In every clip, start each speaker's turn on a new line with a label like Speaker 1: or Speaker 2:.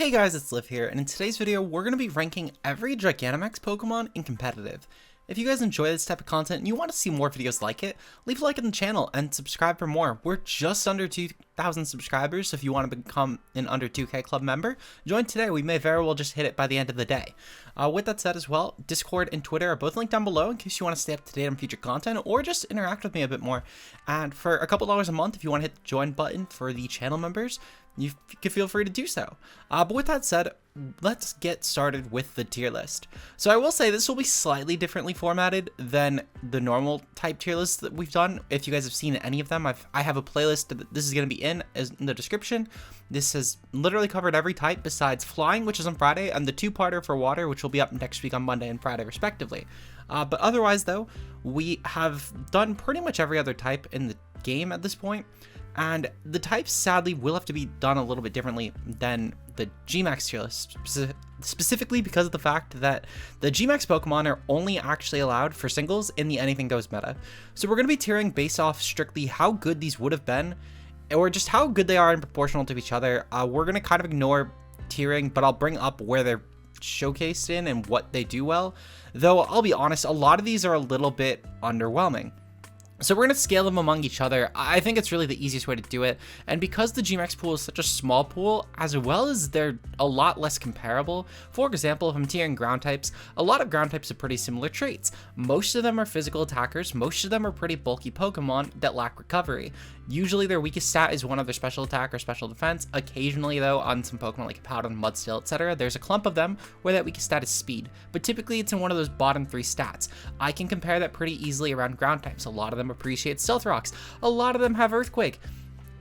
Speaker 1: Hey guys, it's Liv here, and in today's video, we're going to be ranking every Gigantamax Pokemon in competitive. If you guys enjoy this type of content and you want to see more videos like it, leave a like on the channel and subscribe for more. We're just under 2,000 subscribers, so if you want to become an under 2K club member, join today. We may very well just hit it by the end of the day. With that said as well, Discord and Twitter are both linked down below in case you want to stay up to date on future content or just interact with me a bit more. And for a couple dollars a month, if you want to hit the join button for the channel members, you can feel free to do so. But with that said, let's get started with the tier list. So I will say this will be slightly differently formatted than the normal type tier lists that we've done. If you guys have seen any of them, I have a playlist that this is going to be in the description. This has literally covered every type besides flying, which is on Friday, and the two-parter for water, which will be up next week on Monday and Friday respectively. But otherwise though, we have done pretty much every other type in the game at this point. And the types sadly will have to be done a little bit differently than the Gmax tier list, specifically because of the fact that the Gmax Pokemon are only actually allowed for singles in the Anything Goes meta. So we're going to be tiering based off strictly how good these would have been, or just how good they are in proportional to each other. We're going to kind of ignore tiering, but I'll bring up where they're showcased in and what they do well. Though I'll be honest, a lot of these are a little bit underwhelming. So we're going to scale them among each other. I think it's really the easiest way to do it. And because the Gmax pool is such a small pool, as well as they're a lot less comparable, for example, if I'm tiering ground types, a lot of ground types have pretty similar traits. Most of them are physical attackers. Most of them are pretty bulky Pokemon that lack recovery. Usually their weakest stat is one of their special attack or special defense. Occasionally though, on some Pokemon like Appleton, Mudsteel, etc., there's a clump of them where that weakest stat is speed. But typically it's in one of those bottom three stats. I can compare that pretty easily around ground types. A lot of them appreciate Stealth Rocks. A lot of them have Earthquake.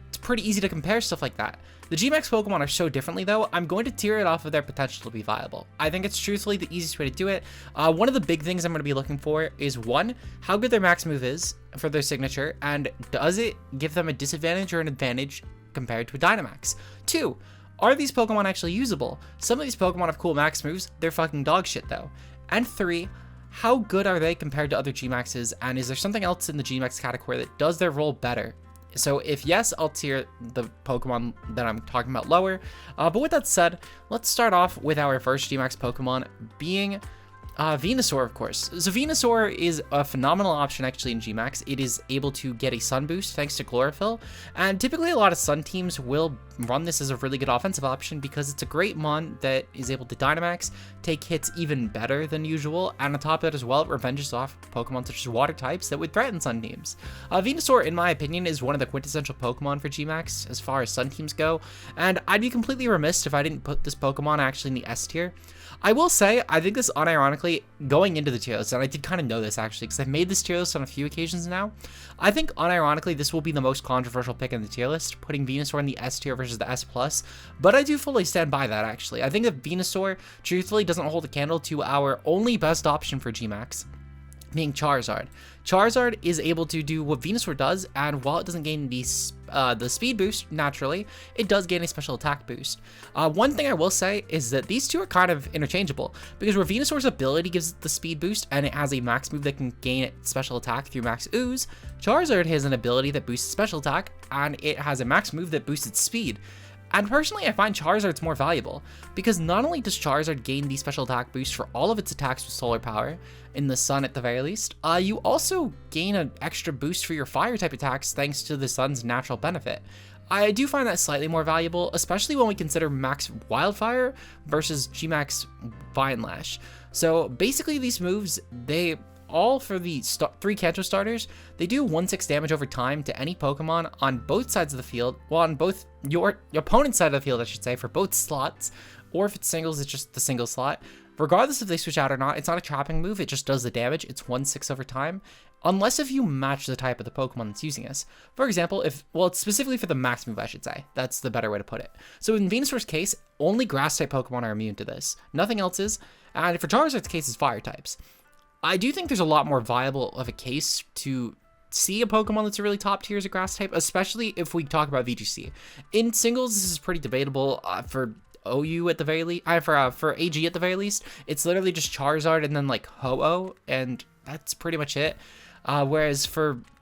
Speaker 1: It's pretty easy to compare stuff like that. The Gmax Pokemon are so differently though, I'm going to tier it off of their potential to be viable. I think it's truthfully the easiest way to do it. One of the big things I'm going to be looking for is one, how good their max move is for their signature, and does it give them a disadvantage or an advantage compared to a Dynamax? Two, are these Pokemon actually usable? Some of these Pokemon have cool max moves, they're fucking dog shit though. And three, how good are they compared to other Gmaxes, and is there something else in the Gmax category that does their role better? So if yes, I'll tier the Pokemon that I'm talking about lower. But with that said, let's start off with our first Gmax Pokemon being Venusaur, of course. So Venusaur is a phenomenal option actually in Gmax. It is able to get a Sun boost thanks to Chlorophyll, and typically a lot of Sun teams will run this as a really good offensive option because it's a great mon that is able to Dynamax, take hits even better than usual, and on top of that as well, it revenges off Pokemon such as water types that would threaten Sun teams. Venusaur, in my opinion, is one of the quintessential Pokemon for Gmax as far as Sun teams go, and I'd be completely remiss if I didn't put this Pokemon actually in the S tier. I will say, I think this unironically, going into the tier list, and I did kind of know this actually, because I've made this tier list on a few occasions now, I think unironically this will be the most controversial pick in the tier list, putting Venusaur in the S tier versus the S+, but I do fully stand by that actually. I think that Venusaur, truthfully, doesn't hold a candle to our only best option for Gmax, being Charizard. Charizard is able to do what Venusaur does, and while it doesn't gain the speed boost naturally, it does gain a special attack boost. One thing I will say is that these two are kind of interchangeable, because where Venusaur's ability gives it the speed boost and it has a max move that can gain its special attack through max ooze, Charizard has an ability that boosts special attack and it has a max move that boosts its speed. And personally, I find Charizard's more valuable, because not only does Charizard gain the special attack boost for all of its attacks with solar power, in the sun at the very least, you also gain an extra boost for your fire type attacks thanks to the sun's natural benefit. I do find that slightly more valuable, especially when we consider max Wildfire versus Gmax Vine Lash. So basically these moves, they all for the three Kanto starters, they do 1/6 damage over time to any Pokemon on both sides of the field, well, on both your opponent's side of the field, I should say, for both slots, or if it's singles, it's just the single slot. Regardless if they switch out or not, it's not a trapping move, it just does the damage. It's 1/6 over time, unless if you match the type of the Pokemon that's using this. For example, it's specifically for the max move, I should say. That's the better way to put it. So in Venusaur's case, only grass type Pokemon are immune to this. Nothing else is, and for Charizard's case, it's fire types. I do think there's a lot more viable of a case to see a Pokemon that's a really top tier as a grass type, especially if we talk about VGC. In singles, this is pretty debatable. For OU at the very least, for AG at the very least, it's literally just Charizard and then like Ho-Oh, and that's pretty much it. Whereas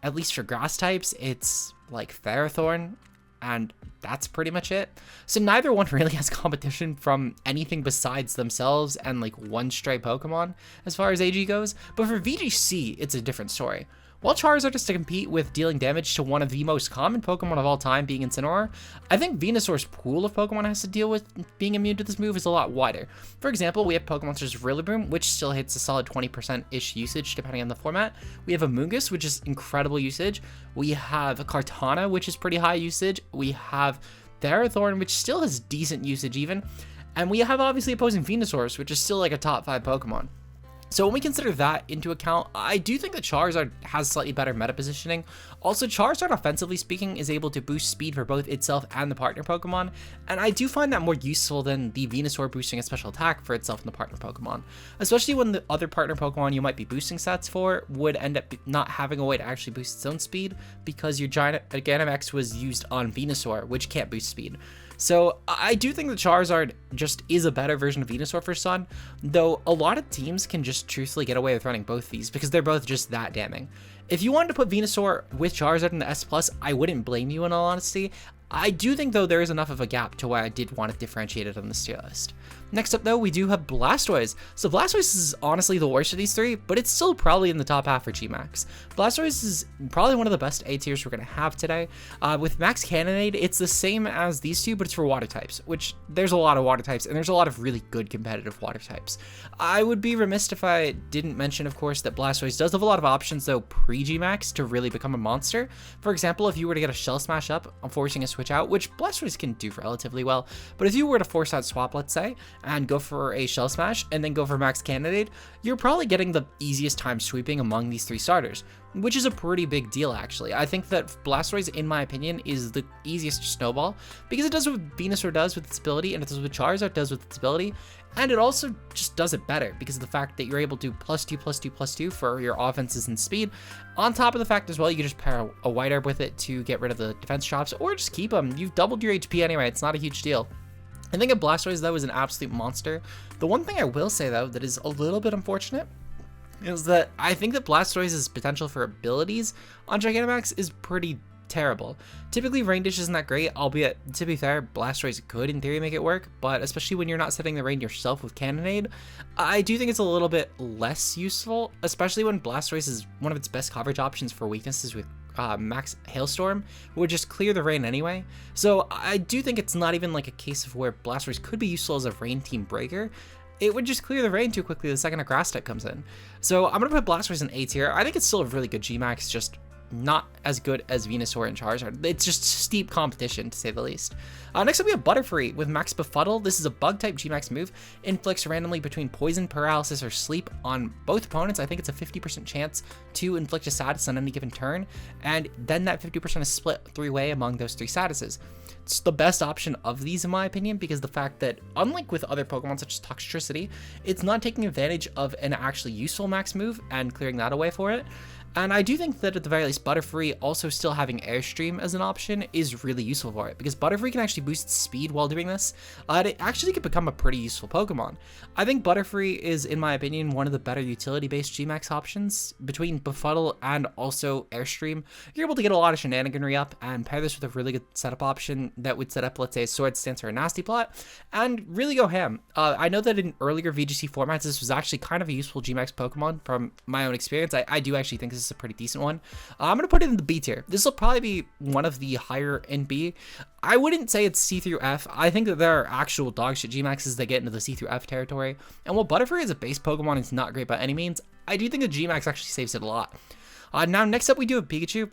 Speaker 1: at least for grass types, it's like Ferrothorn, and that's pretty much it. So neither one really has competition from anything besides themselves and like one stray Pokemon as far as AG goes. But for VGC, it's a different story. While Charizard is to compete with dealing damage to one of the most common Pokemon of all time being Incineroar, I think Venusaur's pool of Pokemon has to deal with being immune to this move is a lot wider. For example, we have Pokemon such as Rillaboom, which still hits a solid 20%-ish usage depending on the format. We have Amoonguss, which is incredible usage. We have Kartana, which is pretty high usage. We have Therathorn, which still has decent usage even. And we have obviously opposing Venusaurs, which is still like a top 5 Pokemon. So when we consider that into account, I do think that Charizard has slightly better meta positioning. Also, Charizard, offensively speaking, is able to boost speed for both itself and the partner Pokemon, and I do find that more useful than the Venusaur boosting a special attack for itself and the partner Pokemon, especially when the other partner Pokemon you might be boosting stats for would end up not having a way to actually boost its own speed because your Gigantamax was used on Venusaur, which can't boost speed. So I do think that Charizard just is a better version of Venusaur for Sun, though a lot of teams can just truthfully get away with running both these because they're both just that damning. If you wanted to put Venusaur with Charizard in the S+, I wouldn't blame you in all honesty. I do think, though, there is enough of a gap to where I did want to differentiate it on this tier list. Next up, though, we do have Blastoise. So Blastoise is honestly the worst of these three, but it's still probably in the top half for Gmax. Blastoise is probably one of the best A tiers we're going to have today. With Max Cannonade, it's the same as these two, but it's for water types, which there's a lot of water types, and there's a lot of really good competitive water types. I would be remiss if I didn't mention, of course, that Blastoise does have a lot of options, though, pre-Gmax to really become a monster. For example, if you were to get a Shell Smash up, forcing a switch out, which Blastoise can do relatively well, but if you were to force out swap, let's say, and go for a Shell Smash and then go for Max Cannonade, you're probably getting the easiest time sweeping among these three starters, which is a pretty big deal actually. I think that Blastoise, in my opinion, is the easiest to snowball because it does what Venusaur does with its ability, and it does what Charizard does with its ability, and it also just does it better because of the fact that you're able to +2/+2/+2 for your offenses and speed. On top of the fact as well, you can just pair a White Herb with it to get rid of the defense drops, or just keep them. You've doubled your HP anyway, it's not a huge deal. I think a Blastoise, though, is an absolute monster. The one thing I will say, though, that is a little bit unfortunate is that I think that Blastoise's potential for abilities on Gigantamax is pretty terrible. Typically, Rain Dish isn't that great, albeit, to be fair, Blastoise could, in theory, make it work, but especially when you're not setting the rain yourself with Cannonade, I do think it's a little bit less useful, especially when Blastoise is one of its best coverage options for weaknesses with Max Hailstorm, would just clear the rain anyway. So I do think it's not even like a case of where Blastoise could be useful as a rain team breaker. It would just clear the rain too quickly the second a grass type comes in. So I'm going to put Blastoise in A tier. I think it's still a really good Gmax, just not as good as Venusaur and Charizard. It's just steep competition, to say the least. Next up, we have Butterfree with Max Befuddle. This is a bug-type Gmax move. Inflicts randomly between poison, paralysis, or sleep on both opponents. I think it's a 50% chance to inflict a status on any given turn, and then that 50% is split three-way among those three statuses. It's the best option of these, in my opinion, because the fact that, unlike with other Pokemon such as Toxtricity, it's not taking advantage of an actually useful max move and clearing that away for it. And I do think that at the very least, Butterfree also still having Airstream as an option is really useful for it, because Butterfree can actually boost its speed while doing this, and it actually could become a pretty useful Pokemon. I think Butterfree is, in my opinion, one of the better utility-based Gmax options. Between Befuddle and also Airstream, you're able to get a lot of shenaniganry up and pair this with a really good setup option that would set up, let's say, a Sword Stance or a Nasty Plot, and really go ham. I know that in earlier VGC formats, this was actually kind of a useful Gmax Pokemon from my own experience. I do actually think this is a pretty decent one. I'm going to put it in the B tier. This will probably be one of the higher in B. I wouldn't say it's C through F. I think that there are actual dogshit Gmaxes that get into the C through F territory. And while Butterfree as a base Pokemon is not great by any means, I do think the Gmax actually saves it a lot. Now, next up, we do have Pikachu.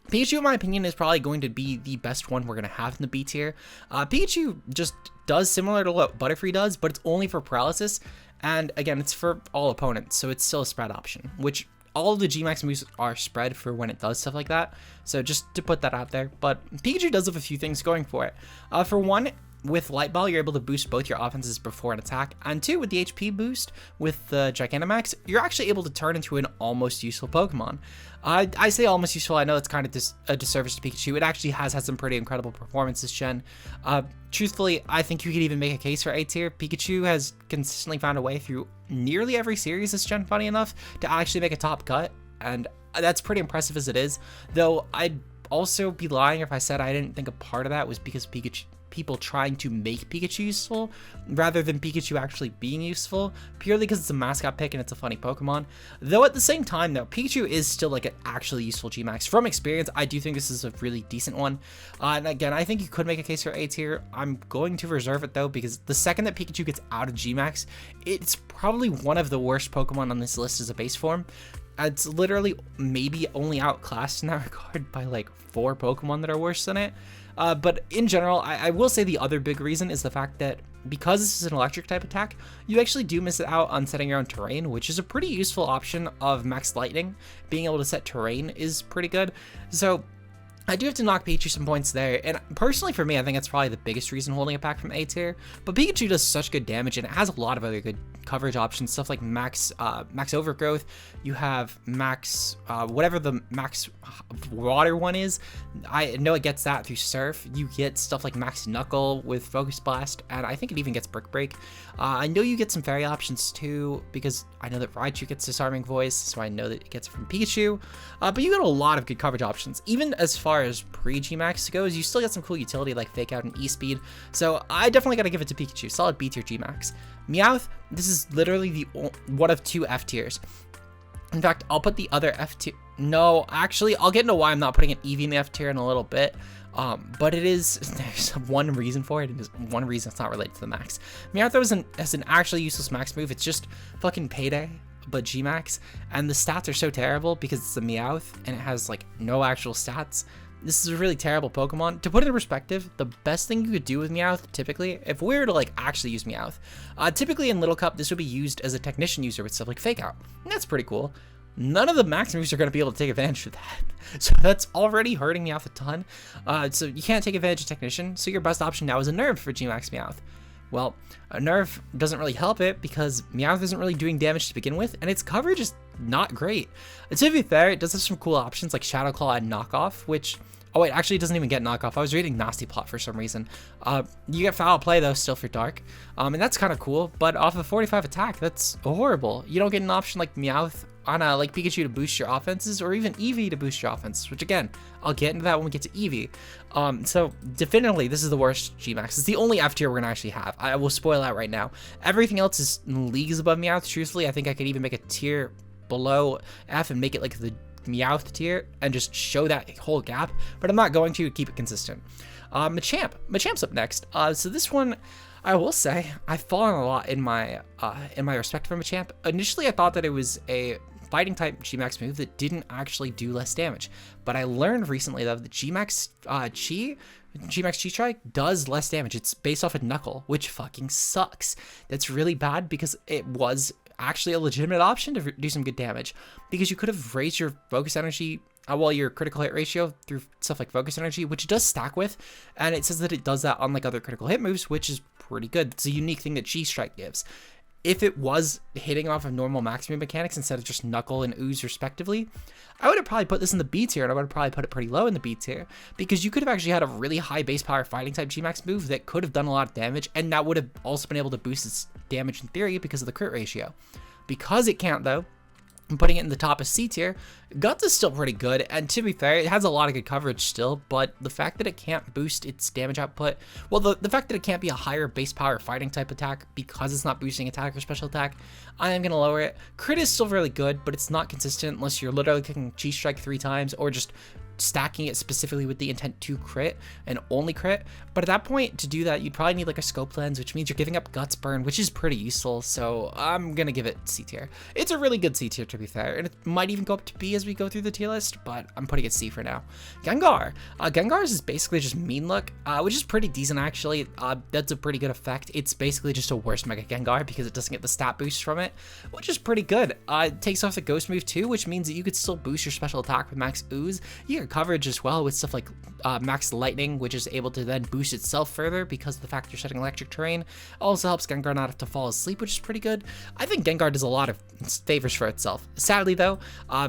Speaker 1: Pikachu, in my opinion, is probably going to be the best one we're going to have in the B tier. Pikachu just does similar to what Butterfree does, but it's only for paralysis. And again, it's for all opponents, so it's still a spread option, which all of the Gmax moves are spread for when it does stuff like that. So just to put that out there. But Pikachu does have a few things going for it. For one, with Light Ball, you're able to boost both your offenses before an attack. And two, with the HP boost with the Gigantamax, you're actually able to turn into an almost useful Pokemon. I say almost useful. I know it's kind of a disservice to Pikachu. It actually has had some pretty incredible performances, Gen. Truthfully, I think you could even make a case for A tier. Pikachu has consistently found a way through nearly every series this Gen, funny enough, to actually make a top cut. And that's pretty impressive as it is. Though I'd also be lying if I said I didn't think a part of that was because people trying to make Pikachu useful rather than Pikachu actually being useful, purely because it's a mascot pick and it's a funny Pokemon. Though at the same time though, Pikachu is still like an actually useful Gmax. From experience, I do think this is a really decent one. And again, I think you could make a case for A tier. I'm going to reserve it though, because the second that Pikachu gets out of Gmax, it's probably one of the worst Pokemon on this list as a base form. It's literally maybe only outclassed in that regard by like 4 Pokemon that are worse than it. But in general, I will say the other big reason is the fact that because this is an electric type attack, you actually do miss out on setting your own terrain, which is a pretty useful option of Max Lightning. Being able to set terrain is pretty good. So I do have to knock Pikachu some points there, and personally for me, I think that's probably the biggest reason holding it back from A tier. But Pikachu does such good damage, and it has a lot of other good coverage options, stuff like max overgrowth. You have max whatever the max water one is. I know it gets that through Surf. You get stuff like max knuckle with Focus Blast, and I think it even gets Brick Break. I know you get some fairy options too, because I know that Raichu gets Disarming Voice, so I know that it gets it from Pikachu. But you got a lot of good coverage options. Even as far as pre-Gmax goes, you still get some cool utility like Fake Out and E-Speed. So I definitely got to give it to Pikachu. Solid B tier Gmax. Meowth, this is literally the one of 2 F tiers. In fact, I'll put the other F tier. No, actually, I'll get into why I'm not putting an Eevee in the F tier in a little bit. But there's one reason for it, and there's one reason it's not related to the max. Meowth has an actually useless max move. It's just fucking Payday, but Gmax, and the stats are so terrible because it's a Meowth and it has like no actual stats. This is a really terrible Pokemon. To put it in perspective, the best thing you could do with Meowth, typically, if we were to like actually use Meowth, typically in Little Cup, this would be used as a technician user with stuff like Fake Out. And that's pretty cool. None of the max moves are going to be able to take advantage of that. So that's already hurting Meowth a ton. So you can't take advantage of Technician, so your best option now is a Nerve for Gmax Meowth. Well, a Nerve doesn't really help it because Meowth isn't really doing damage to begin with, and its coverage is not great. To be fair, it does have some cool options like Shadow Claw and Knockoff, which... Oh wait, actually it doesn't even get Knockoff. I was reading Nasty Plot for some reason. You get Foul Play though, still for Dark. And that's kind of cool, but off of 45 attack, that's horrible. You don't get an option like Meowth on like Pikachu to boost your offenses, or even Eevee to boost your offenses, which again, I'll get into that when we get to Eevee. So definitively, this is the worst Gmax. It's the only F tier we're gonna actually have. I will spoil that right now. Everything else is leagues above Meowth. Truthfully, I think I could even make a tier below F and make it like the Meowth tier and just show that whole gap, but I'm not going to keep it consistent. Machamp's up next. So this one, I will say, I've fallen a lot in my respect for Machamp. Initially, I thought that it was a fighting type Gmax move that didn't actually do less damage, but I learned recently though that Gmax Chi-Strike does less damage. It's based off of Knuckle, which fucking sucks. That's really bad because it was actually a legitimate option to do some good damage, because you could have raised your focus energy, your critical hit ratio through stuff like focus energy, which it does stack with, and it says that it does that unlike other critical hit moves, which is pretty good. It's a unique thing that Chi-Strike gives. If it was hitting off of normal max move mechanics instead of just Knuckle and Ooze respectively, I would have probably put this in the B tier, and I would have probably put it pretty low in the B tier, because you could have actually had a really high base power fighting type Gmax move that could have done a lot of damage, and that would have also been able to boost its damage in theory because of the crit ratio. Because it can't though, I'm putting it in the top of C tier. Guts is still pretty good, and to be fair, it has a lot of good coverage still, but the fact that it can't boost its damage output, well, the fact that it can't be a higher base power fighting type attack because it's not boosting attack or special attack, I am going to lower it. Crit is still really good, but it's not consistent unless you're literally clicking Chi-Strike 3 times or just stacking it specifically with the intent to crit and only crit. But at that point, to do that, you'd probably need like a scope lens, which means you're giving up Guts Burn, which is pretty useful. So I'm gonna give it C tier. It's a really good C tier, to be fair, and it might even go up to B as we go through the tier list, but I'm putting it C for now. Gengar. Gengar's is basically just Mean Look, which is pretty decent actually. That's a pretty good effect. It's basically just a worse Mega Gengar because it doesn't get the stat boost from it, which is pretty good. It takes off the Ghost move too, which means that you could still boost your special attack with Max Ooze. You get coverage as well with stuff like Max Lightning, which is able to then boost itself further because of the fact you're setting electric terrain. Also helps Gengar not have to fall asleep, which is pretty good. I think Gengar does a lot of favors for itself. Sadly though,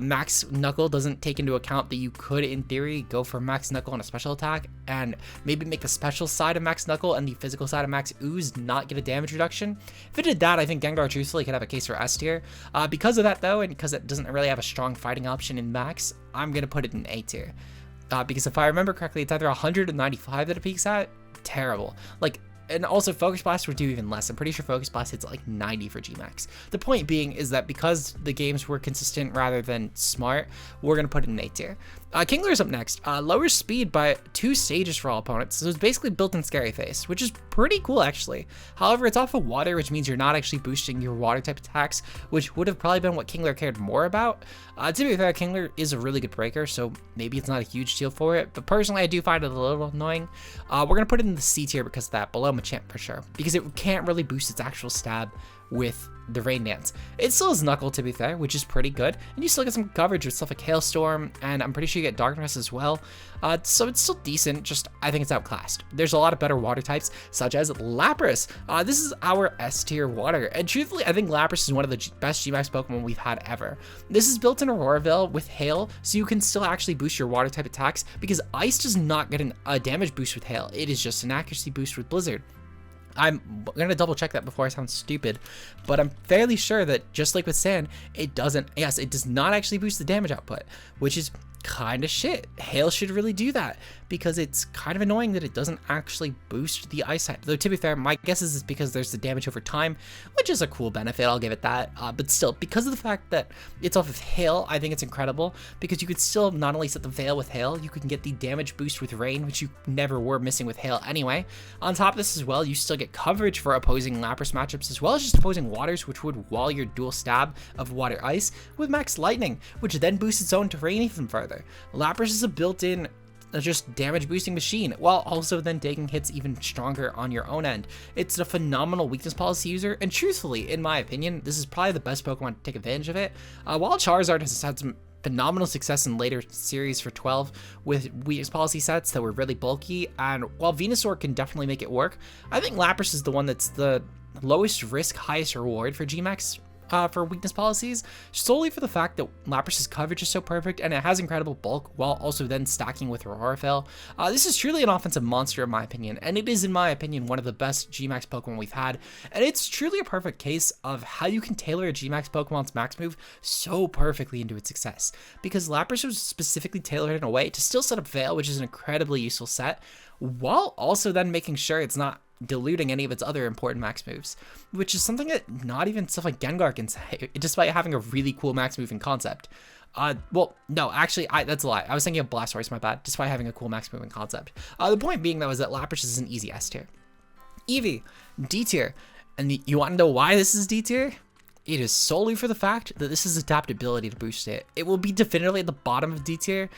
Speaker 1: Max Knuckle doesn't take into account that you could, in theory, go for Max Knuckle on a special attack and maybe make the special side of Max Knuckle and the physical side of Max Ooze not get a damage reduction. If it did that, I think Gengar truthfully could have a case for S tier. Because of that though, and because it doesn't really have a strong fighting option in Max, I'm gonna put it in A tier. because if I remember correctly, it's either 195 that it peaks at. Terrible. Like, and also Focus Blast would do even less. I'm pretty sure Focus Blast hits like 90 for Gmax. The point being is that because the games were consistent rather than smart, we're going to put it in A tier. Kingler's up next. Lowers speed by 2 stages for all opponents, so it's basically built-in Scary Face, which is pretty cool actually. However, it's off of water, which means you're not actually boosting your water type attacks, which would have probably been what Kingler cared more about. To be fair, Kingler is a really good breaker, so maybe it's not a huge deal for it, but personally I do find it a little annoying. We're going to put it in the C tier because of that, below Machamp for sure, because it can't really boost its actual stab with the Rain Dance. It still has Knuckle, to be fair, which is pretty good, and you still get some coverage with stuff like Hailstorm, and I'm pretty sure you get Darkness as well, so it's still decent, just I think it's outclassed. There's a lot of better water types, such as Lapras. This is our S tier water, and truthfully, I think Lapras is one of the best Gmax Pokemon we've had ever. This is built in Auroraville with Hail, so you can still actually boost your water type attacks, because Ice does not get a damage boost with Hail, it is just an accuracy boost with Blizzard. I'm gonna double check that before I sound stupid, but I'm fairly sure that just like with Sand, it does not actually boost the damage output, which is kind of shit. Hail should really do that because it's kind of annoying that it doesn't actually boost the ice type. Though to be fair, my guess is because there's the damage over time, which is a cool benefit, I'll give it that. But still, because of the fact that it's off of Hail, I think it's incredible because you could still not only set the Veil with Hail, you can get the damage boost with Rain, which you never were missing with Hail anyway. On top of this as well, you still get coverage for opposing Lapras matchups as well as just opposing Waters, which would wall your dual stab of Water Ice with Max Lightning, which then boosts its own terrain even further. Lapras is a built-in just damage boosting machine, while also then taking hits even stronger on your own end. It's a phenomenal weakness policy user, and truthfully, in my opinion, this is probably the best Pokemon to take advantage of it. While Charizard has had some phenomenal success in later series for 12 with weakness policy sets that were really bulky, and while Venusaur can definitely make it work, I think Lapras is the one that's the lowest risk, highest reward for Gmax for weakness policies, solely for the fact that Lapras' coverage is so perfect and it has incredible bulk while also then stacking with Auroraville. This is truly an offensive monster in my opinion, and it is in my opinion one of the best Gmax Pokemon we've had, and it's truly a perfect case of how you can tailor a Gmax Pokemon's max move so perfectly into its success, because Lapras was specifically tailored in a way to still set up Veil, which is an incredibly useful set, while also then making sure it's not diluting any of its other important max moves, which is something that not even stuff like Gengar can say, despite having a really cool max move in concept. Well, no, actually, that's a lie. I was thinking of Blastoise, my bad, despite having a cool max move in concept. The point being, though, is that Lapras is an easy S tier. Eevee, D tier. And you want to know why this is D tier? It is solely for the fact that this is adaptability to boost it. It will be definitively at the bottom of D tier,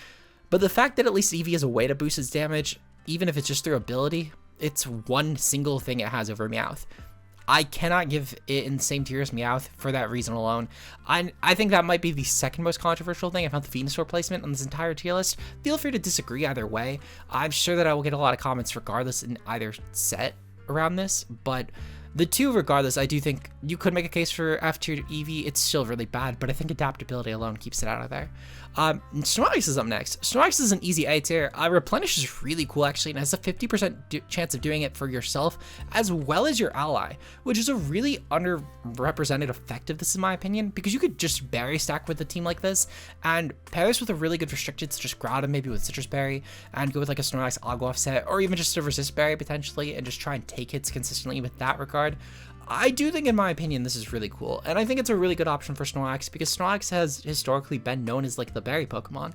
Speaker 1: but the fact that at least Eevee has a way to boost its damage, even if it's just through ability, it's one single thing it has over Meowth. I cannot give it in the same tier as Meowth for that reason alone. I think that might be the second most controversial thing about the Venusaur placement on this entire tier list. Feel free to disagree either way. I'm sure that I will get a lot of comments regardless in either set around this, but the two, regardless, I do think you could make a case for F tier Eevee. It's still really bad, but I think adaptability alone keeps it out of there. Snorlax is up next. Snorlax is an easy A tier. Replenish is really cool actually, and has a 50% chance of doing it for yourself as well as your ally, which is a really underrepresented effect of this in my opinion, because you could just berry stack with a team like this and pair this with a really good restricted, so just Groudon maybe with Citrus Berry and go with like a Snorlax Agua set, or even just a Resist Berry potentially, and just try and take hits consistently with that regard. I do think, in my opinion, this is really cool, and I think it's a really good option for Snorlax because Snorlax has historically been known as like the berry Pokemon.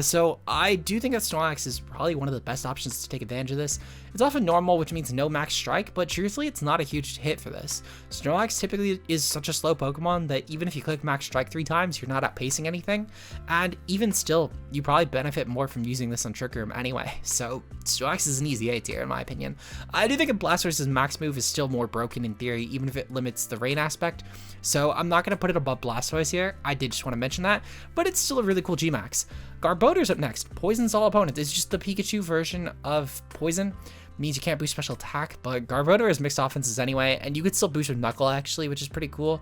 Speaker 1: So I do think that Snorlax is probably one of the best options to take advantage of this. It's often normal, which means no max strike, but truthfully, it's not a huge hit for this. Snorlax typically is such a slow Pokemon that even if you click max strike 3 times, you're not outpacing anything, and even still, you probably benefit more from using this on Trick Room anyway. So Snorlax is an easy A tier in my opinion. I do think Blastoise's max move is still more broken in theory, even if it limits the rain aspect. So I'm not going to put it above Blastoise here. I did just want to mention that, but it's still a really cool Gmax. Garbodor's up next. Poisons all opponents. It's just the Pikachu version of Poison. Means you can't boost special attack, but Garbodor has mixed offenses anyway, and you could still boost with Knuckle actually, which is pretty cool.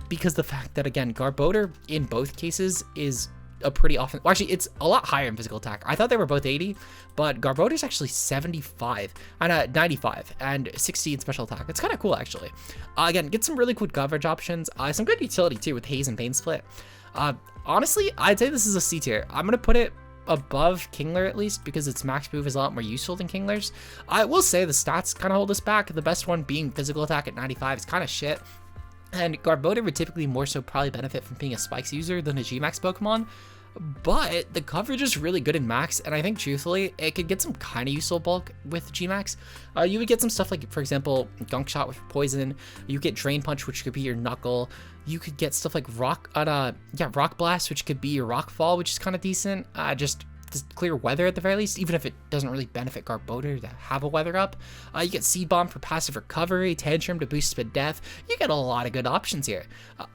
Speaker 1: Because the fact that, again, Garbodor in both cases is a pretty often, well, actually it's a lot higher in physical attack. I thought they were both 80, but Garbodor's actually 75 and 95 and 60 in special attack. It's kind of cool actually. Again, get some really cool coverage options, some good utility too with Haze and Pain Split. Honestly, I'd say this is a C tier. I'm gonna put it
Speaker 2: above Kingler at least, because its max move is a lot more useful than Kingler's. I will say the stats kind of hold us back. The best one being physical attack at 95 is kind of shit. And Garbodor would typically more so probably benefit from being a Spikes user than a Gmax Pokemon. But the coverage is really good in Max, and I think truthfully it could get some kind of useful bulk with Gmax. You would get some stuff like, for example, Gunk Shot with Poison. You get Drain Punch, which could be your Knuckle. You could get stuff like Rock Blast, which could be your Rock Fall, which is kind of decent. Just clear weather at the very least, even if it doesn't really benefit Garbodor to have a weather up. You get Seed Bomb for passive recovery, Tantrum to boost Spadef. You get a lot of good options here.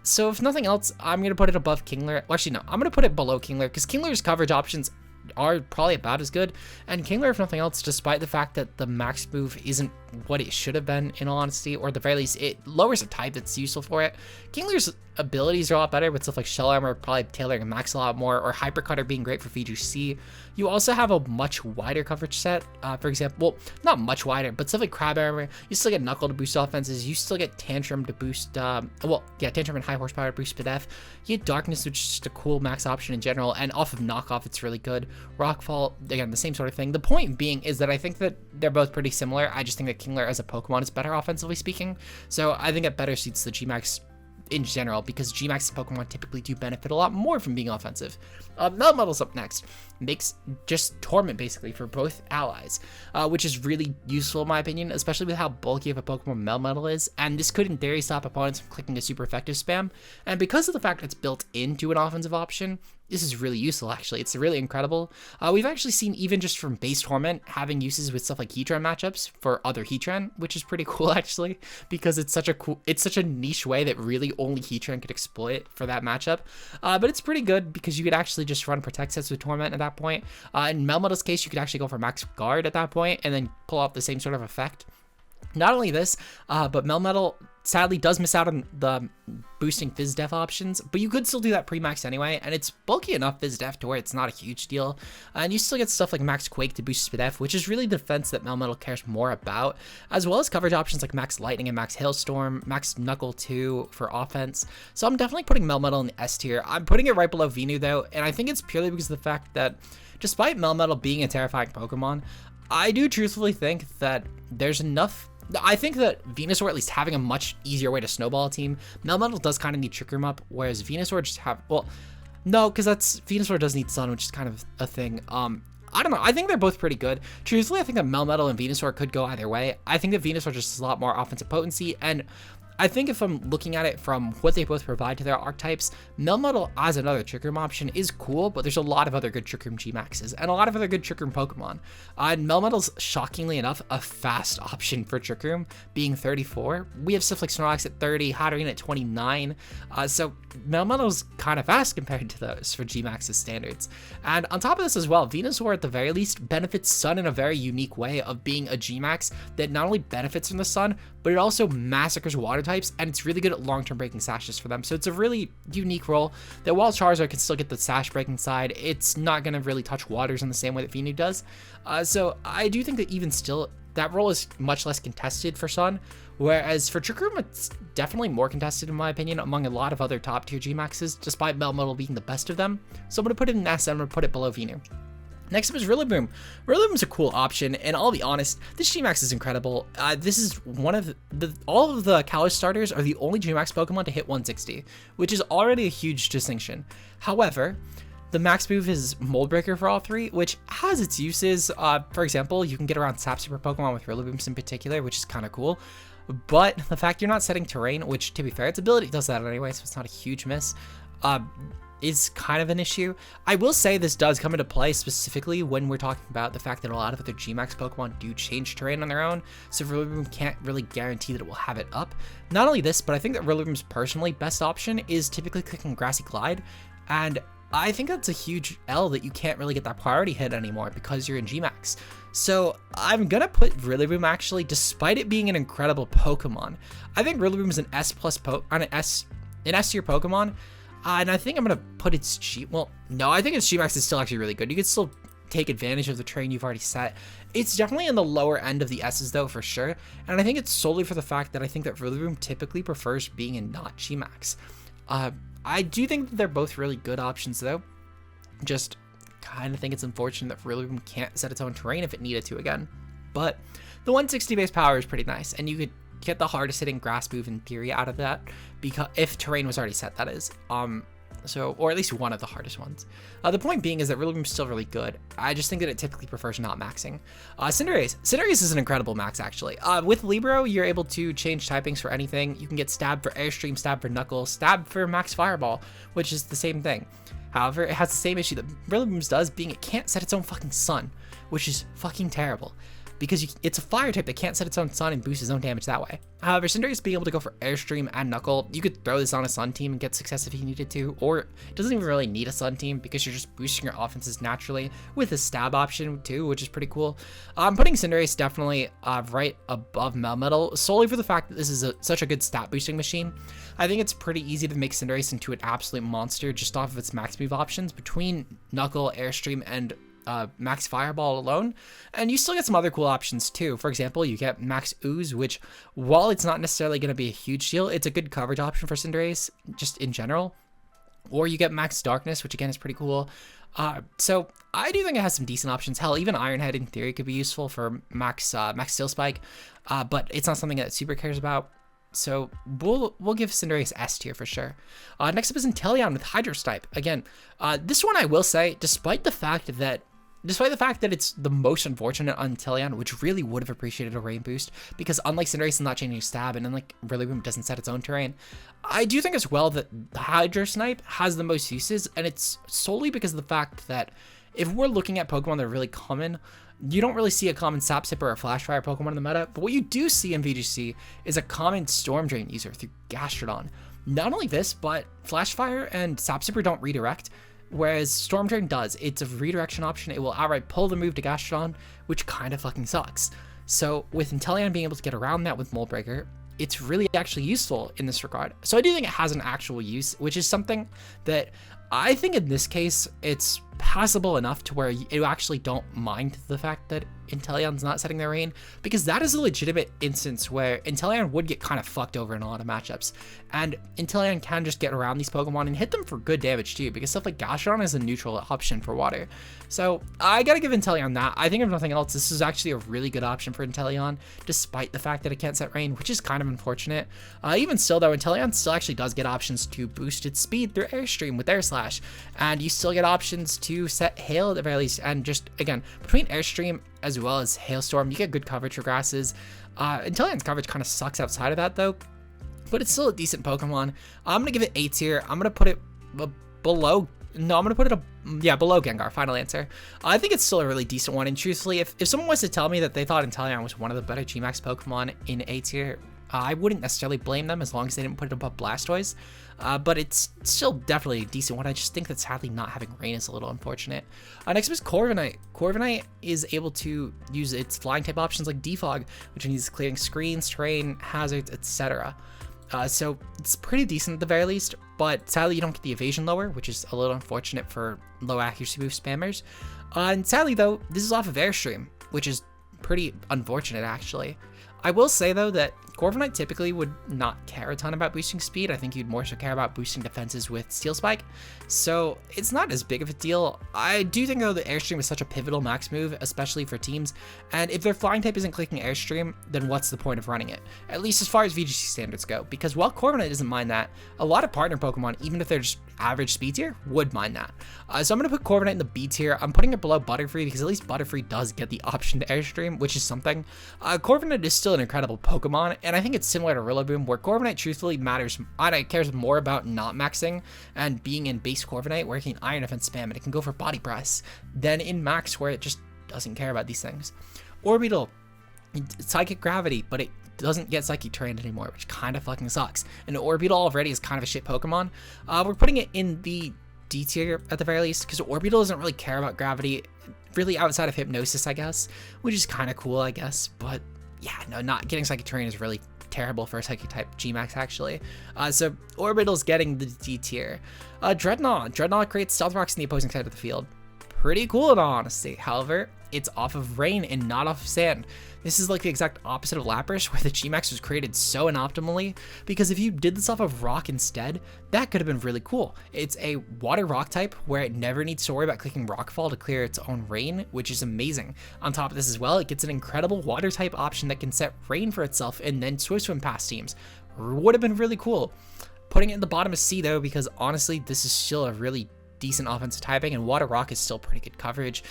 Speaker 2: So if nothing else, I'm going to put it above Kingler. Well, actually, no, I'm going to put it below Kingler, because Kingler's coverage options are probably about as good. And Kingler, if nothing else, despite the fact that the max move isn't what it should have been, in all honesty, or at the very least, it lowers a type that's useful for it. Kingler's abilities are a lot better with stuff like Shell Armor, probably tailoring Max a lot more, or Hyper Cutter being great for VGC. You also have a much wider coverage set. For example, well, not much wider, but stuff like Crab Armor, you still get Knuckle to boost offenses, you still get Tantrum to boost, Tantrum and High Horsepower to boost Spadef. You get Darkness, which is just a cool max option in general, and off of Knockoff, it's really good. Rockfall, again, the same sort of thing. The point being is that I think that they're both pretty similar. I just think that Kingler as a Pokemon is better offensively speaking. So I think it better suits the Gmax in general, because Gmax Pokemon typically do benefit a lot more from being offensive. Melmetal's up next. Makes just Torment basically for both allies, which is really useful in my opinion, especially with how bulky of a Pokemon Melmetal is, and this could in theory stop opponents from clicking a super effective spam, and because of the fact it's built into an offensive option, this is really useful actually. It's really incredible. We've actually seen even just from base Torment having uses with stuff like Heatran matchups for other Heatran, which is pretty cool actually, because it's such a niche way that really only Heatran could exploit for that matchup. But it's pretty good because you could actually just run Protect sets with Torment at that point. In Melmetal's case, you could actually go for Max Guard at that point and then pull off the same sort of effect. Not only this, but Melmetal sadly does miss out on the boosting Fizz Def options, but you could still do that pre-max anyway, and it's bulky enough Fizz Def to where it's not a huge deal. And you still get stuff like Max Quake to boost Spadef, which is really the defense that Melmetal cares more about, as well as coverage options like Max Lightning and Max Hailstorm, Max Knuckle 2 for offense. So I'm definitely putting Melmetal in the S tier. I'm putting it right below Venu though, and I think it's purely because of the fact that despite Melmetal being a terrifying Pokemon, I do truthfully think that there's enough. I think that Venusaur at least having a much easier way to snowball a team. Melmetal does kind of need Trick Room up, whereas Venusaur just have, well, no, because Venusaur does need Sun, which is kind of a thing. I don't know. I think they're both pretty good. Truthfully, I think that Melmetal and Venusaur could go either way. I think that Venusaur just has a lot more offensive potency, and I think if I'm looking at it from what they both provide to their archetypes, Melmetal as another Trick Room option is cool, but there's a lot of other good Trick Room Gmaxes and a lot of other good Trick Room Pokemon. And Melmetal's, shockingly enough, a fast option for Trick Room, being 34. We have stuff like Snorlax at 30, Hatterene at 29, so Melmetal's kind of fast compared to those for Gmax's standards. And on top of this as well, Venusaur at the very least benefits Sun in a very unique way of being a Gmax that not only benefits from the Sun, but it also massacres water types, and it's really good at long-term breaking sashes for them. So it's a really unique role that while Charizard can still get the sash breaking side, it's not going to really touch waters in the same way that Venu does. So I do think that even still, that role is much less contested for Sun, whereas for Trick Room, it's definitely more contested in my opinion among a lot of other top-tier Gmaxes, despite Melmetal being the best of them. So I'm going to put it in S, and I'm going to put it below Venu. Next up is Rillaboom. Rillaboom's a cool option, and I'll be honest, this Gmax is incredible. This is one of all of the Kalos starters are the only Gmax Pokemon to hit 160, which is already a huge distinction. However, the max move is Mold Breaker for all three, which has its uses. For example, you can get around Sap Super Pokemon with Rillabooms in particular, which is kind of cool. But the fact you're not setting terrain, which to be fair, its ability does that anyway, so it's not a huge miss, is kind of an issue. I will say this does come into play specifically when we're talking about the fact that a lot of other Gmax Pokemon do change terrain on their own, so Rillaboom can't really guarantee that it will have it up. Not only this, but I think that Rillaboom's personally best option is typically clicking Grassy Glide, and I think that's a huge L that you can't really get that priority hit anymore because you're in Gmax. So I'm gonna put Rillaboom actually, despite it being an incredible Pokemon. I think Rillaboom is an S tier Pokemon. And I think I'm going to put its I think its Gmax is still actually really good. You can still take advantage of the terrain you've already set. It's definitely in the lower end of the S's though, for sure. And I think it's solely for the fact that I think that Rillaboom typically prefers being in not Gmax. I do think that they're both really good options though. Just kind of think it's unfortunate that Rillaboom can't set its own terrain if it needed to again. But the 160 base power is pretty nice, and you could get the hardest hitting grass move in theory out of that, because if terrain was already set, that is. So, or at least one of the hardest ones. The point being is that Rillaboom's still really good. I just think that it typically prefers not maxing. Cinderace. Cinderace is an incredible max, actually. With Libero, you're able to change typings for anything. You can get Stab for Airstream, Stab for Knuckle, Stab for Max Fireball, which is the same thing. However, it has the same issue that Rillaboom's does, being it can't set its own fucking sun, which is fucking terrible. Because it's a fire type that can't set its own sun and boost its own damage that way. However, Cinderace being able to go for Airstream and Knuckle, you could throw this on a Sun team and get success if you needed to, or it doesn't even really need a Sun team because you're just boosting your offenses naturally with a Stab option too, which is pretty cool. I'm putting Cinderace definitely right above Melmetal, solely for the fact that this is such a good stat boosting machine. I think it's pretty easy to make Cinderace into an absolute monster just off of its max move options between Knuckle, Airstream, and Max Fireball alone, and you still get some other cool options too. For example, you get Max Ooze, which, while it's not necessarily going to be a huge deal, it's a good coverage option for Cinderace just in general. Or you get Max Darkness, which again is pretty cool. So I do think it has some decent options. Hell, even Ironhead in theory could be useful for Max Steel Spike, but it's not something that Super cares about. So we'll give Cinderace S tier for sure. Next up is Inteleon with Hydro-Snipe. Again, this one I will say, despite the fact that it's the most unfortunate on Inteleon, which really would have appreciated a rain boost, because unlike Cinderace, it's not changing Stab, and unlike Rillaboom, doesn't set its own terrain. I do think as well that Hydro-Snipe has the most uses, and it's solely because of the fact that if we're looking at Pokemon that are really common, you don't really see a common Sap Sipper or Flash Fire Pokemon in the meta, but what you do see in VGC is a common Storm Drain user through Gastrodon. Not only this, but Flash Fire and Sap Sipper don't redirect, whereas Storm Drain does. It's a redirection option. It will outright pull the move to Gastrodon, which kind of fucking sucks. So with Inteleon being able to get around that with Mold Breaker, it's really actually useful in this regard. So I do think it has an actual use, which is something that I think in this case, it's passable enough to where you actually don't mind the fact that Inteleon's not setting their rain, because that is a legitimate instance where Inteleon would get kind of fucked over in a lot of matchups, and Inteleon can just get around these Pokemon and hit them for good damage too, because stuff like Gastrodon is a neutral option for water. So I gotta give Inteleon that. I think if nothing else, this is actually a really good option for Inteleon, despite the fact that it can't set rain, which is kind of unfortunate. Even still though, Inteleon still actually does get options to boost its speed through Airstream with Air Slash, and you still get options to set Hail at the very least, and just again, between Airstream as well as Hailstorm, you get good coverage for grasses. Inteleon's coverage kind of sucks outside of that though, but it's still a decent Pokemon. I'm gonna give it A tier. I'm gonna put it below. No, I'm gonna put it below Gengar. Final answer. I think it's still a really decent one, and truthfully, if someone was to tell me that they thought Inteleon was one of the better Gmax Pokemon in A tier, I wouldn't necessarily blame them as long as they didn't put it above Blastoise. But it's still definitely a decent one. I just think that sadly not having rain is a little unfortunate. Next up is Corviknight. Corviknight is able to use its flying type options like Defog, which means clearing screens, terrain, hazards, etc. So it's pretty decent at the very least, but sadly you don't get the evasion lower, which is a little unfortunate for low accuracy move spammers. And sadly though, this is off of Airstream, which is pretty unfortunate actually. I will say though that Corviknight typically would not care a ton about boosting speed. I think you'd more so care about boosting defenses with Steel Spike, so it's not as big of a deal. I do think though that Airstream is such a pivotal max move, especially for teams, and if their flying type isn't clicking Airstream, then what's the point of running it? At least as far as VGC standards go, because while Corviknight doesn't mind that, a lot of partner Pokemon, even if they're just average speed tier, would mind that. So I'm going to put Corviknight in the B tier. I'm putting it below Butterfree because at least Butterfree does get the option to Airstream, which is something. Corviknight is still an incredible Pokemon, and I think it's similar to Rillaboom, where Corviknight truthfully cares more about not maxing and being in base Corviknight, where it can Iron Defense spam and it can go for Body Press, than in Max, where it just doesn't care about these things. Orbeetle, Psychic Gravity, but it doesn't get Psychic Terrain anymore, which kind of fucking sucks. And Orbeetle already is kind of a shit Pokemon. We're putting it in the D tier at the very least, because Orbeetle doesn't really care about gravity, really outside of Hypnosis, I guess, which is kind of cool, I guess. But yeah, no, not getting Psychic Terrain is really terrible for a Psychic type Gmax actually. So Orbeetle's getting the D tier. Dreadnaw creates Stealth Rocks in the opposing side of the field. pretty cool in all honesty. However, it's off of rain and not off of sand. This is like the exact opposite of Lapras, where the Gmax was created so inoptimally, because if you did this off of rock instead, that could have been really cool. It's a water rock type where it never needs to worry about clicking Rockfall to clear its own rain, which is amazing. On top of this as well, it gets an incredible water type option that can set rain for itself and then Swift Swim past teams. Would have been really cool. Putting it in the bottom of C though, because honestly, this is still a really decent offensive typing, and Water Rock is still pretty good coverage.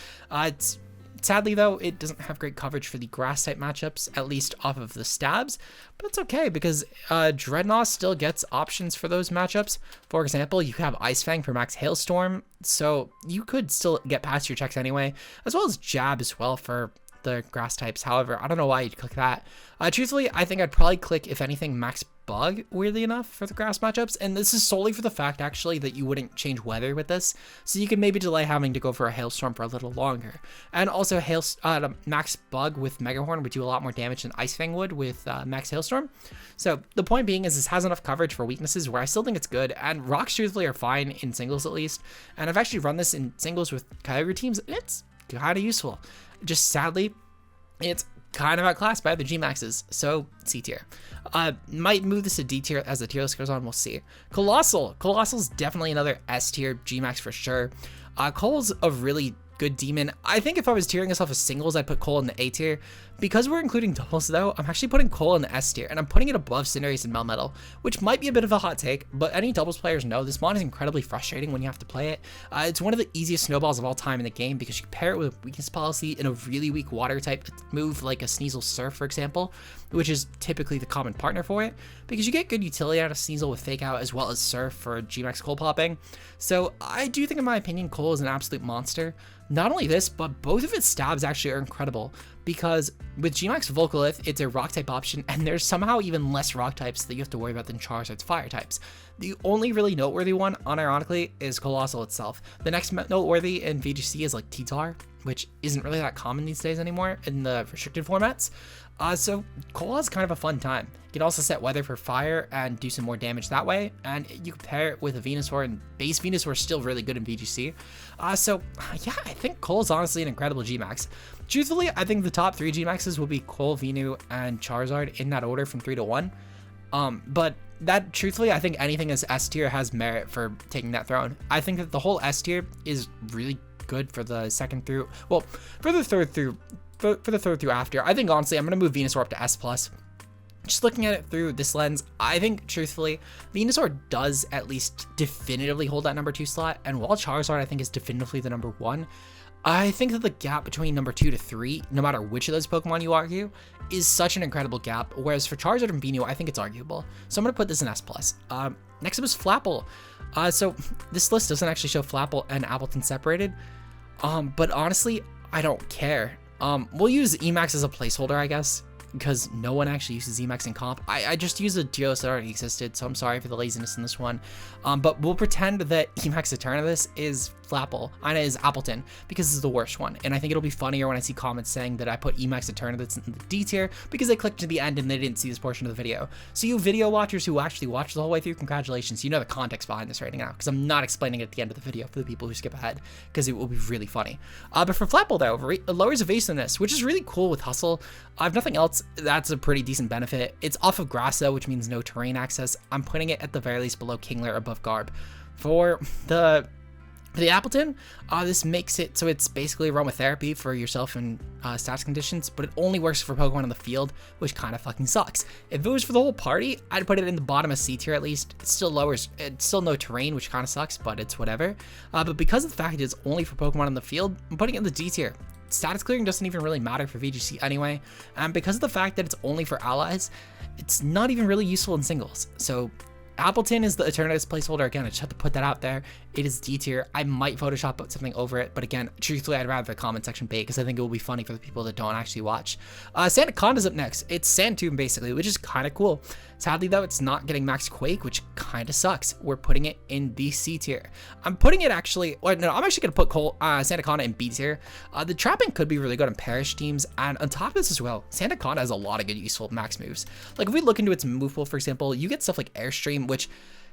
Speaker 2: Sadly though, it doesn't have great coverage for the grass type matchups, at least off of the stabs, but it's okay because Dreadnaw still gets options for those matchups. For example, you have Ice Fang for max Hailstorm, so you could still get past your checks anyway, as well as Jab as well for the grass types. However, I don't know why you'd click that. Truthfully, I think I'd probably click, if anything, max Bug, weirdly enough, for the grass matchups, and this is solely for the fact actually that you wouldn't change weather with this, so you can maybe delay having to go for a Hailstorm for a little longer. And also max Bug with Megahorn would do a lot more damage than Ice Fang would with max Hailstorm. So the point being is this has enough coverage for weaknesses where I still think it's good, and rocks truthfully are fine in singles at least, and I've actually run this in singles with Kyogre teams, and it's kind of useful. Just sadly, it's kind of outclassed by other Gmaxes, so C tier. Might move this to D tier as the tier list goes on, we'll see. Coalossal's definitely another S tier Gmax for sure. Cole's a really good demon. I think if I was tiering this off as singles, I'd put Cole in the A tier. Because we're including doubles though, I'm actually putting Cole in the S tier, and I'm putting it above Cinderace and Melmetal, which might be a bit of a hot take, but any doubles players know this mon is incredibly frustrating when you have to play it. It's one of the easiest snowballs of all time in the game because you can pair it with a weakness policy in a really weak water type move like a Sneasel Surf, for example, which is typically the common partner for it, because you get good utility out of Sneasel with Fake Out as well as Surf for Gmax Cole popping. So I do think, in my opinion, Cole is an absolute monster. Not only this, but both of its stabs actually are incredible, because with Gmax Volcalith, it's a rock type option, and there's somehow even less rock types that you have to worry about than Charizard's fire types. The only really noteworthy one, unironically, is Coalossal itself. The next noteworthy in VGC is like T-Tar, which isn't really that common these days anymore in the restricted formats. So Coal is kind of a fun time. You can also set weather for fire and do some more damage that way, and you can pair it with a Venusaur, and base Venusaur is still really good in VGC. So yeah, I think Cole is honestly an incredible Gmax. Truthfully, I think the top 3 Gmaxes will be Cole, Venu, and Charizard in that order from 3 to 1. But that, truthfully, I think anything as S tier has merit for taking that throne. I think that the whole S tier is really good for the second through, well, for the third through after. I think honestly, I'm gonna move Venusaur up to S+. Just looking at it through this lens, I think truthfully, Venusaur does at least definitively hold that number 2 slot, and while Charizard I think is definitively the number 1, I think that the gap between number 2 to 3, no matter which of those Pokemon you argue, is such an incredible gap, whereas for Charizard and Venu, I think it's arguable. So I'm gonna put this in S+. Next up is Flapple. So this list doesn't actually show Flapple and Appleton separated, but honestly, I don't care. We'll use Emax as a placeholder, I guess, because no one actually uses Emax in comp. I just use a tier list that already existed, so I'm sorry for the laziness in this one. But we'll pretend that Emax Eternatus is Flapple, and it is Appleton, because this is the worst one. And I think it'll be funnier when I see comments saying that I put Emax Eternatus in the D tier because they clicked to the end and they didn't see this portion of the video. So you video watchers who actually watched the whole way through, congratulations. You know the context behind this right now, because I'm not explaining it at the end of the video for the people who skip ahead, because it will be really funny. But for Flapple though, it lowers evasiveness, which is really cool with Hustle. If nothing else, that's a pretty decent benefit. It's off of grass though, which means no terrain access. I'm putting it at the very least below Kingler, above Garb. For the Appleton, this makes it so it's basically aromatherapy for yourself in stats conditions, but it only works for Pokemon on the field, which kind of fucking sucks. If it was for the whole party, I'd put it in the bottom of C tier at least. It still lowers, it's still no terrain, which kind of sucks, but it's whatever. But because of the fact it's only for Pokemon on the field, I'm putting it in the D tier. Status clearing doesn't even really matter for VGC anyway, and because of the fact that it's only for allies, it's not even really useful in singles. So Appleton is the Eternatus placeholder. Again, I just have to put that out there. It is D tier. I might Photoshop put something over it, but again, truthfully, I'd rather the comment section bait because I think it will be funny for the people that don't actually watch. Sandaconda's up next. It's Sandtomb basically, which is kind of cool. Sadly though, it's not getting Max Quake, which kind of sucks. We're putting it in the C tier. I'm putting it actually, or no, I'm actually gonna put Sandaconda in B tier. The trapping could be really good on Parish teams, and on top of this as well, Sandaconda has a lot of good useful max moves. Like if we look into its move pool, for example, you get stuff like Airstream, which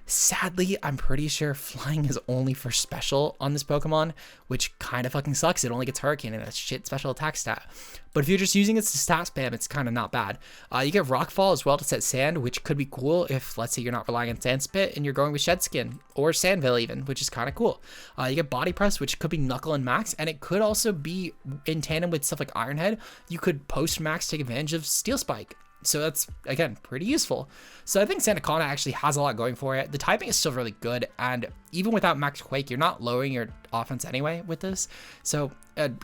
Speaker 2: Sadly, I'm pretty sure flying is only for special on this Pokemon, which kind of fucking sucks. It only gets Hurricane and a shit special attack stat. But if you're just using it to stat spam, it's kind of not bad. You get Rockfall as well to set Sand, which could be cool if, let's say, you're not relying on Sand Spit and you're going with Shed Skin or Sandville even, which is kind of cool. You get Body Press, which could be Knuckle and Max, and it could also be in tandem with stuff like Iron Head. You could post Max take advantage of Steel Spike. So that's, again, pretty useful. So I think Sandaconda actually has a lot going for it. The typing is still really good, and even without Max Quake, you're not lowering your offense anyway with this. So compared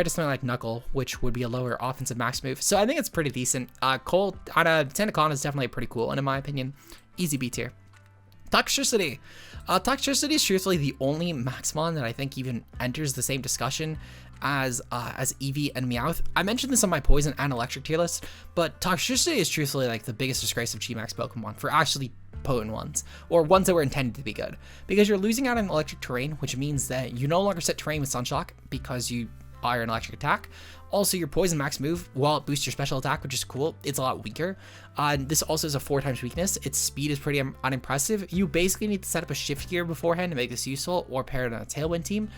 Speaker 2: to something like Knuckle, which would be a lower offensive max move. So I think it's pretty decent. Sandaconda is definitely pretty cool, and in my opinion, easy B tier. Toxtricity. Toxtricity is truthfully the only Maxmon that I think even enters the same discussion as Eevee and Meowth. I mentioned this on my Poison and Electric tier list, but Toxtricity is truthfully like the biggest disgrace of G-Max Pokemon for actually potent ones, or ones that were intended to be good, because you're losing out on electric terrain, which means that you no longer set terrain with Sunshock because you are an electric attack. Also, your Poison Max move, while it boosts your special attack, which is cool, it's a lot weaker. This also is a 4x weakness. Its speed is pretty unimpressive. You basically need to set up a Shift Gear beforehand to make this useful, or pair it on a Tailwind team,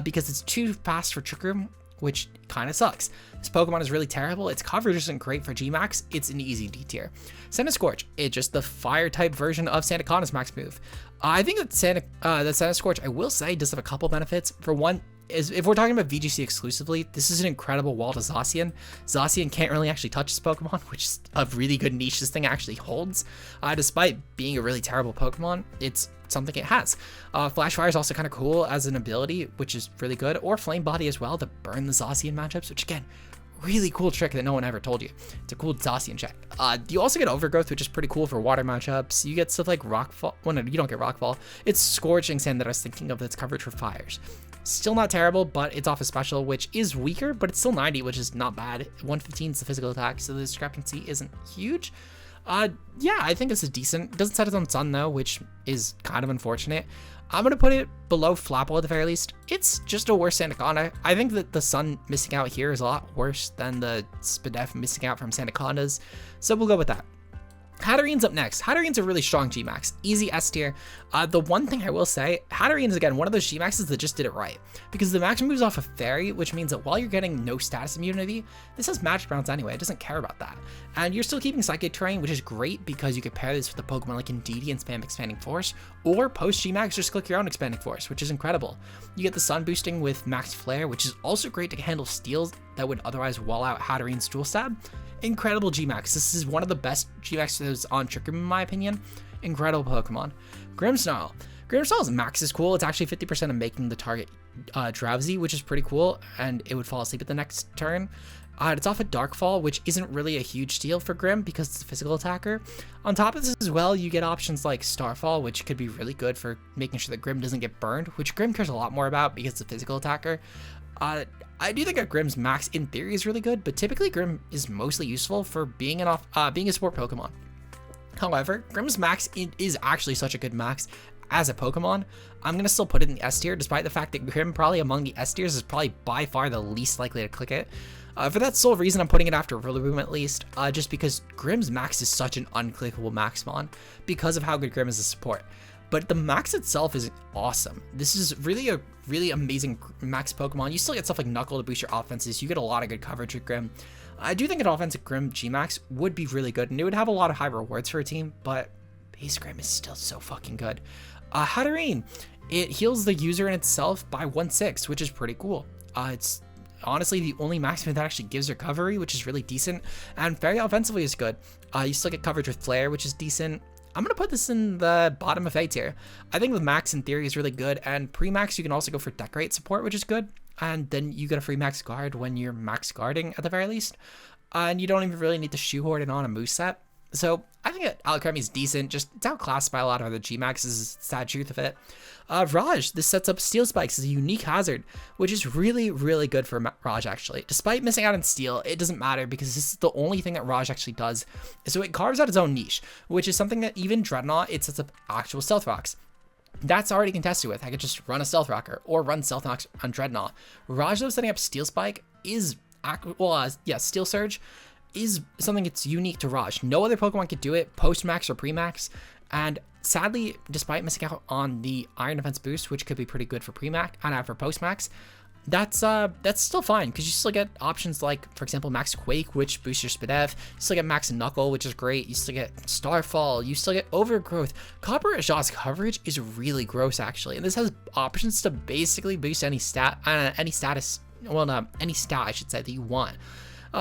Speaker 2: because it's too fast for Trick Room, which kind of sucks. This Pokemon is really terrible. Its coverage isn't great for G-Max. It's an easy D tier. Scorch, it's just the fire type version of Sandaconda's max move. I think that Scorch, I will say, does have a couple benefits. For one, is if we're talking about VGC exclusively, this is an incredible wall to Zacian. Zacian can't really actually touch this Pokemon, which is a really good niche this thing actually holds. Despite being a really terrible Pokemon, it's something it has. Flash Fire is also kind of cool as an ability, which is really good, or Flame Body as well to burn the Zacian matchups, which again, really cool trick that no one ever told you. It's a cool Zacian check. You also get Overgrowth, which is pretty cool for water matchups. You get stuff like Rockfall. Well, no, you don't get Rockfall. It's Scorching Sand that I was thinking of that's coverage for fires. Still not terrible, but it's off a special, which is weaker, but it's still 90, which is not bad. 115 is the physical attack, so the discrepancy isn't huge. Yeah, I think this is decent. It doesn't set its own sun though, which is kind of unfortunate. I'm going to put it below Flapple at the very least. It's just a worse Sandaconda. I think that the sun missing out here is a lot worse than the Spadef missing out from Sandaconda's, so we'll go with that. Hatterene's up next. Hatterene's a really strong G-Max. Easy S tier. The one thing I will say, Hatterene is again one of those G-Maxes that just did it right. Because the max moves off of Fairy, which means that while you're getting no status immunity, this has Magic Bounce anyway. It doesn't care about that. And you're still keeping Psychic Terrain, which is great because you could pair this with a Pokemon like Indeedee and spam Expanding Force. Or post G-Max, just click your own Expanding Force, which is incredible. You get the Sun boosting with Max Flare, which is also great to handle steals that would otherwise wall out Hatterene's Dual Stab. Incredible G-Max. This is one of the best G-Maxes on Trick Room in my opinion. Incredible Pokemon. Grimmsnarl. Grimmsnarl's max is cool. It's actually 50% of making the target drowsy, which is pretty cool, and it would fall asleep at the next turn. It's off of Darkfall, which isn't really a huge deal for Grimm because it's a physical attacker. On top of this as well, you get options like Starfall, which could be really good for making sure that Grimm doesn't get burned, which Grimm cares a lot more about because it's a physical attacker. I do think that Grimm's max in theory is really good, but typically Grimm is mostly useful for being a support Pokemon. However, Grimm's max is actually such a good max as a Pokemon. I'm going to still put it in the S tier, despite the fact that Grimm probably among the S tiers is probably by far the least likely to click it. For that sole reason, I'm putting it after Rillaboom at least, just because Grimm's max is such an unclickable Maxmon because of how good Grimm is as a support. But the max itself is awesome. This is really a really amazing max Pokemon. You still get stuff like Knuckle to boost your offenses. You get a lot of good coverage with Grimm. I do think an offensive Grimm G-Max would be really good, and it would have a lot of high rewards for a team, but base Grimm is still so fucking good. Hatterene, it heals the user in itself by 1/6, which is pretty cool. It's honestly the only max move that actually gives recovery, which is really decent, and very offensively is good. You still get coverage with Flare, which is decent. I'm going to put this in the bottom of A tier. I think the max in theory is really good, and pre-max you can also go for Decorate support, which is good, and then you get a free max guard when you're max guarding at the very least, and you don't even really need to shoehorn it on a moveset. So I think Alakazam is decent, just it's outclassed by a lot of other G-Maxes, is the sad truth of it. Raj, this sets up Steel Spikes as a unique hazard, which is really, really good for Raj actually. Despite missing out on Steel, it doesn't matter because this is the only thing that Raj actually does. So it carves out its own niche, which is something that even Dreadnaw, it sets up actual Stealth Rocks. That's already contested with. I could just run a Stealth Rocker or run Stealth Rocks on Dreadnaw. Raj though setting up Steel Spike is, Steel Surge is something that's unique to Raj. No other Pokemon could do it, post-max or pre-max, And sadly, despite missing out on the Iron Defense boost, which could be pretty good for pre-max and for post-max, that's still fine because you still get options like, for example, Max Quake, which boosts your Spadef. You still get Max Knuckle, which is great. You still get Starfall. You still get Overgrowth. Copper Ajah's coverage is really gross, actually, and this has options to basically boost any stat, any status, well, no, any stat, I should say, that you want.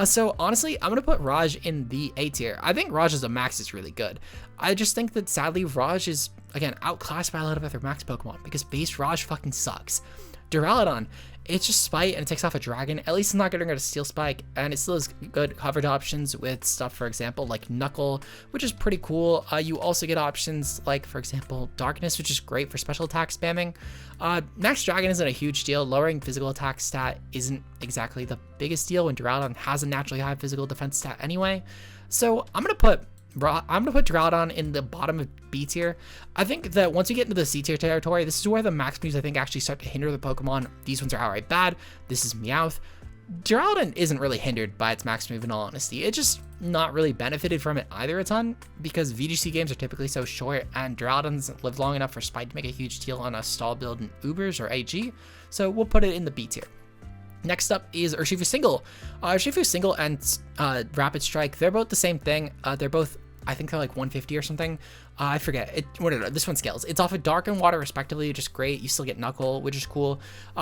Speaker 2: So honestly, I'm gonna put Raj in the A tier. I think Raj as a max is really good. I just think that sadly Raj is, again, outclassed by a lot of other max Pokemon because base Raj fucking sucks. Duraludon, it's just Spite and it takes off a dragon. At least it's not getting rid of Steel Spike, and it still has good coverage options with stuff, for example, like Knuckle, which is pretty cool. You also get options like, for example, Darkness, which is great for special attack spamming. Max Dragon isn't a huge deal. Lowering physical attack stat isn't exactly the biggest deal when Duraludon has a naturally high physical defense stat anyway. So I'm gonna put Duraludon in the bottom of B tier. I think that once we get into the C tier territory, this is where the max moves I think actually start to hinder the Pokemon. These ones are outright bad. This is Meowth. Duraludon isn't really hindered by its max move in all honesty. It's just not really benefited from it either a ton because VGC games are typically so short and Duraludon's lived long enough for Spite to make a huge deal on a stall build in Ubers or AG. So we'll put it in the B tier. Next up is Urshifu Single. Urshifu Single and Rapid Strike, they're both the same thing. They're both, I think they're like 150 or something. I forget. This one scales. It's off of Dark and Water respectively, which is great. You still get Knuckle, which is cool.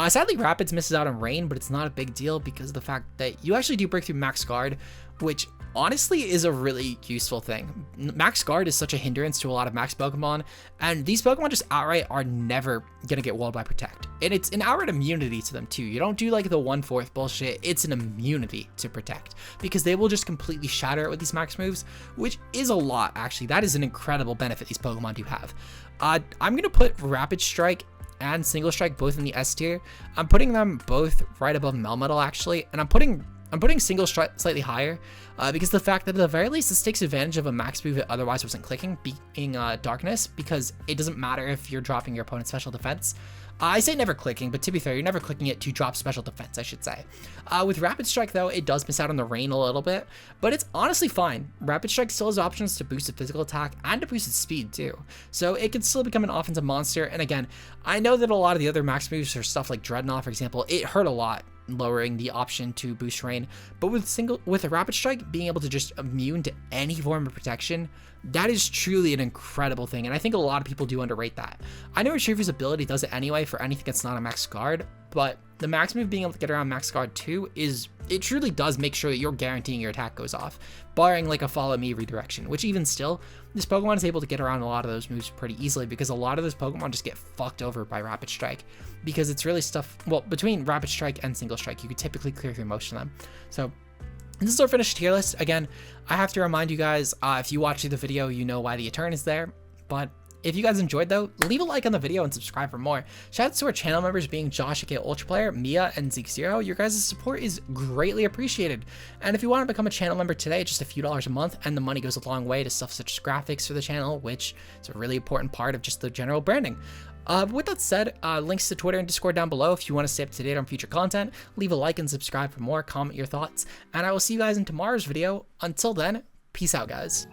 Speaker 2: Sadly, Rapids misses out on Rain, but it's not a big deal because of the fact that you actually do break through Max Guard, which honestly is a really useful thing. Max Guard is such a hindrance to a lot of max Pokemon, and these Pokemon just outright are never gonna get walled by Protect. And it's an outright immunity to them too. You don't do like the 1/4 bullshit, it's an immunity to Protect because they will just completely shatter it with these max moves, which is a lot actually. That is an incredible benefit these Pokemon do have. I'm gonna put Rapid Strike and Single Strike both in the S tier. I'm putting them both right above Melmetal actually, and I'm putting Single Strike slightly higher because the fact that at the very least this takes advantage of a max move that otherwise wasn't clicking, being Darkness, because it doesn't matter if you're dropping your opponent's special defense. I say never clicking, but to be fair, you're never clicking it to drop special defense, I should say. With Rapid Strike though, it does miss out on the Rain a little bit, but it's honestly fine. Rapid Strike still has options to boost its physical attack and to boost its speed too. So it can still become an offensive monster. And again, I know that a lot of the other max moves or stuff like Dreadnaw, for example, it hurt a lot lowering the option to boost Rain, but with a Rapid Strike being able to just immune to any form of protection, that is truly an incredible thing, and I think a lot of people do underrate that. I know Urshifu's ability does it anyway for anything that's not a max guard, but the max move being able to get around max guard too it truly does make sure that you're guaranteeing your attack goes off, barring like a follow me redirection, which even still, this Pokemon is able to get around a lot of those moves pretty easily because a lot of those Pokemon just get fucked over by Rapid Strike because it's really stuff, well, between Rapid Strike and Single Strike, you could typically clear through most of them. So this is our finished tier list. Again, I have to remind you guys, if you watch the video, you know why the Etern is there, but if you guys enjoyed though, leave a like on the video and subscribe for more. Shout out to our channel members being Josh, aka Ultra Player, Mia, and Zeke0. Your guys' support is greatly appreciated. And if you want to become a channel member today, just a few dollars a month, and the money goes a long way to stuff such as graphics for the channel, which is a really important part of just the general branding. With that said, links to Twitter and Discord down below if you want to stay up to date on future content. Leave a like and subscribe for more, comment your thoughts, and I will see you guys in tomorrow's video. Until then, peace out, guys.